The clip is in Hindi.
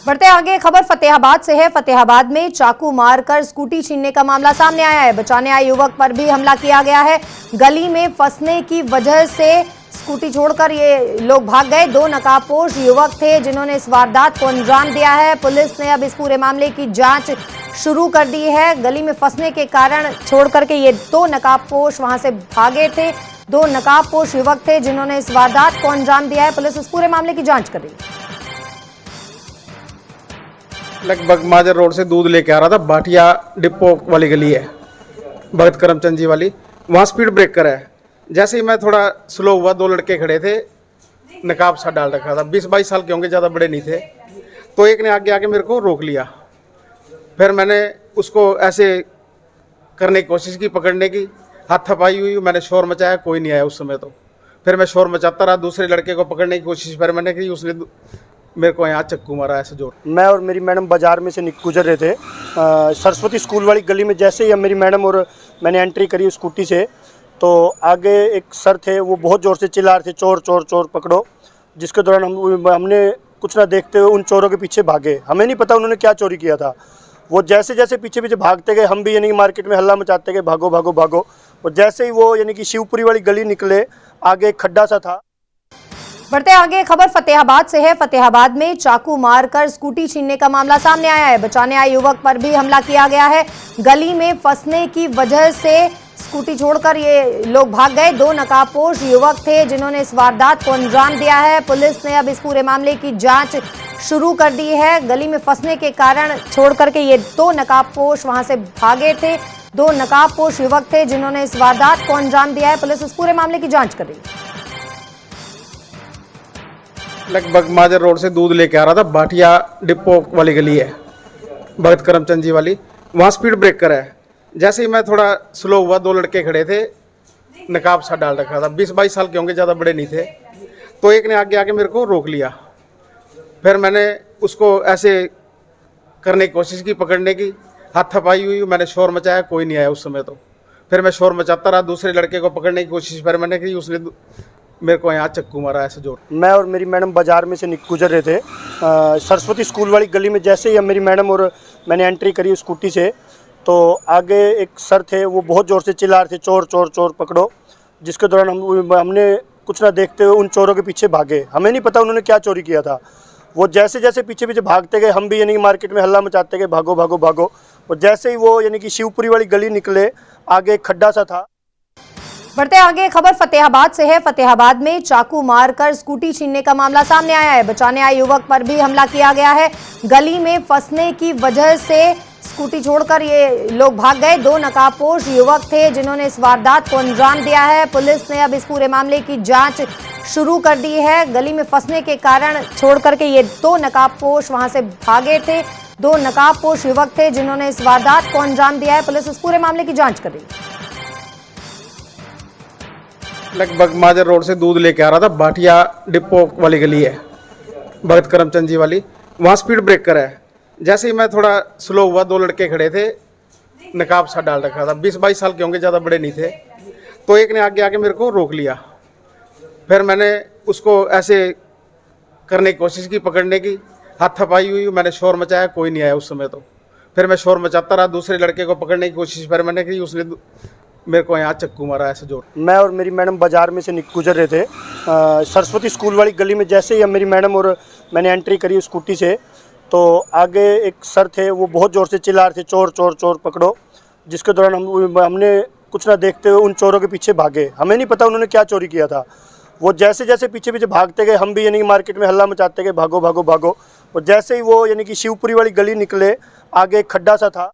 बढ़ते आगे खबर फतेहाबाद से है। फतेहाबाद में चाकू मारकर स्कूटी छीनने का मामला सामने आया है। बचाने आए युवक पर भी हमला किया गया है। गली में फंसने की वजह से स्कूटी छोड़कर ये लोग भाग गए। दो नकाबपोश युवक थे जिन्होंने इस वारदात को अंजाम दिया है। पुलिस ने अब इस पूरे मामले की जांच शुरू कर दी है। गली में फंसने के कारण छोड़ करके ये दो नकाबपोश वहां से भागे थे। दो नकाबपोश युवक थे जिन्होंने इस वारदात को अंजाम दिया है। पुलिस इस पूरे मामले की जांच कर रही है। लगभग माजर रोड से दूध लेके आ रहा था। भाटिया डिपो वाली गली है, भगत करमचंद जी वाली, वहाँ स्पीड ब्रेकर है। जैसे ही मैं थोड़ा स्लो हुआ, दो लड़के खड़े थे, नकाब सा डाल रखा था, 20-22 साल के होंगे, ज़्यादा बड़े नहीं थे। तो एक ने आगे आके मेरे को रोक लिया। फिर मैंने उसको ऐसे करने की कोशिश की, पकड़ने की, हाथ थपाई हुई, मैंने शोर मचाया, कोई नहीं आया उस समय। तो फिर मैं शोर मचाता रहा, दूसरे लड़के को पकड़ने की कोशिश फिर मैंने की, उसने मेरे को यहाँ चक्कू मारा ऐसे जोर। मैं और मेरी मैडम बाजार में से गुजर रहे थे, सरस्वती स्कूल वाली गली में। जैसे ही मेरी मैडम और मैंने एंट्री करी स्कूटी से, तो आगे एक सर थे, वो बहुत ज़ोर से चिल्ला रहे थे, चोर चोर चोर पकड़ो। जिसके दौरान हमने कुछ ना देखते हुए उन चोरों के पीछे भागे। हमें नहीं पता उन्होंने क्या चोरी किया था। वो जैसे जैसे पीछे पीछे भागते गए, हम भी यानी कि मार्केट में हल्ला मचाते गए, भागो भागो भागो। और जैसे ही वो यानी कि शिवपुरी वाली गली निकले, आगे एक खड्डा सा था। बढ़ते आगे खबर फतेहाबाद से है। फतेहाबाद में चाकू मारकर स्कूटी छीनने का मामला सामने आया है। बचाने आए युवक पर भी हमला किया गया है। गली में फंसने की वजह से स्कूटी छोड़कर ये लोग भाग गए। दो नकाबपोश युवक थे जिन्होंने इस वारदात को अंजाम दिया है। पुलिस ने अब इस पूरे मामले की जांच शुरू कर दी है। गली में फंसने के कारण छोड़ करके ये दो नकाबपोश वहां से भागे थे। दो नकाबपोश युवक थे जिन्होंने इस वारदात को अंजाम दिया है। पुलिस इस पूरे मामले की जांच कर रही है। लगभग माजर रोड से दूध लेके आ रहा था। भाटिया डिपो वाली गली है, भगत करमचंद जी वाली, वहाँ स्पीड ब्रेकर है। जैसे ही मैं थोड़ा स्लो हुआ, दो लड़के खड़े थे, नकाब सा डाल रखा था, 20-22 साल के होंगे, ज़्यादा बड़े नहीं थे। तो एक ने आगे आके मेरे को रोक लिया। फिर मैंने उसको ऐसे करने की कोशिश की, पकड़ने की, हाथ थपाई हुई, मैंने शोर मचाया, कोई नहीं आया उस समय। तो फिर मैं शोर मचाता रहा, दूसरे लड़के को पकड़ने की कोशिश फिर मैंने की, उसने मेरे को यहाँ चक्कू मारा ऐसे जोर। मैं और मेरी मैडम बाजार में से गुजर रहे थे, सरस्वती स्कूल वाली गली में। जैसे ही मेरी मैडम और मैंने एंट्री करी स्कूटी से, तो आगे एक सर थे, वो बहुत ज़ोर से चिल्ला रहे थे, चोर चोर चोर पकड़ो। जिसके दौरान हमने कुछ ना देखते हुए उन चोरों के पीछे भागे। हमें नहीं पता उन्होंने क्या चोरी किया था। वो जैसे जैसे पीछे पीछे भागते गए, हम भी यानी कि मार्केट में हल्ला मचाते गए, भागो भागो भागो। और जैसे ही वो यानी कि शिवपुरी वाली गली निकले, आगे एक खड्डा सा था। बढ़ते आगे खबर फतेहाबाद से है। फतेहाबाद में चाकू मारकर स्कूटी छीनने का मामला सामने आया है। बचाने आए युवक पर भी हमला किया गया है। गली में फंसने की वजह से स्कूटी छोड़कर ये लोग भाग गए। दो नकाबपोश युवक थे जिन्होंने इस वारदात को अंजाम दिया है। पुलिस ने अब इस पूरे मामले की जांच शुरू कर दी है। गली में फंसने के कारण छोड़ करके ये दो नकाबपोश वहां से भागे थे। दो नकाबपोश युवक थे जिन्होंने इस वारदात को अंजाम दिया है। पुलिस इस पूरे मामले की जांच कर रही है। लगभग माजर रोड से दूध लेके आ रहा था। भाटिया डिपो वाली गली है, भगत करमचंद जी वाली, वहाँ स्पीड ब्रेकर है। जैसे ही मैं थोड़ा स्लो हुआ, दो लड़के खड़े थे, नकाब सा डाल रखा था, 20-22 साल के होंगे, ज़्यादा बड़े नहीं थे। तो एक ने आगे आके मेरे को रोक लिया। फिर मैंने उसको ऐसे करने की कोशिश की, पकड़ने की, हाथ थपाई हुई, मैंने शोर मचाया, कोई नहीं आया उस समय। तो फिर मैं शोर मचाता रहा, दूसरे लड़के को पकड़ने की कोशिश फिर मैंने की, उसने मेरे को यहाँ चक्कू मारा ऐसे जोर। मैं और मेरी मैडम बाजार में से गुजर रहे थे, सरस्वती स्कूल वाली गली में। जैसे ही मेरी मैडम और मैंने एंट्री करी स्कूटी से, तो आगे एक सर थे, वो बहुत ज़ोर से चिल्ला रहे थे, चोर चोर चोर पकड़ो। जिसके दौरान हमने कुछ ना देखते हुए उन चोरों के पीछे भागे। हमें नहीं पता उन्होंने क्या चोरी किया था। वो जैसे जैसे पीछे पीछे भागते गए, हम भी यानी कि मार्केट में हल्ला मचाते गए, भागो भागो भागो। और जैसे ही वो यानी कि शिवपुरी वाली गली निकले, आगे एक खड्डा सा था।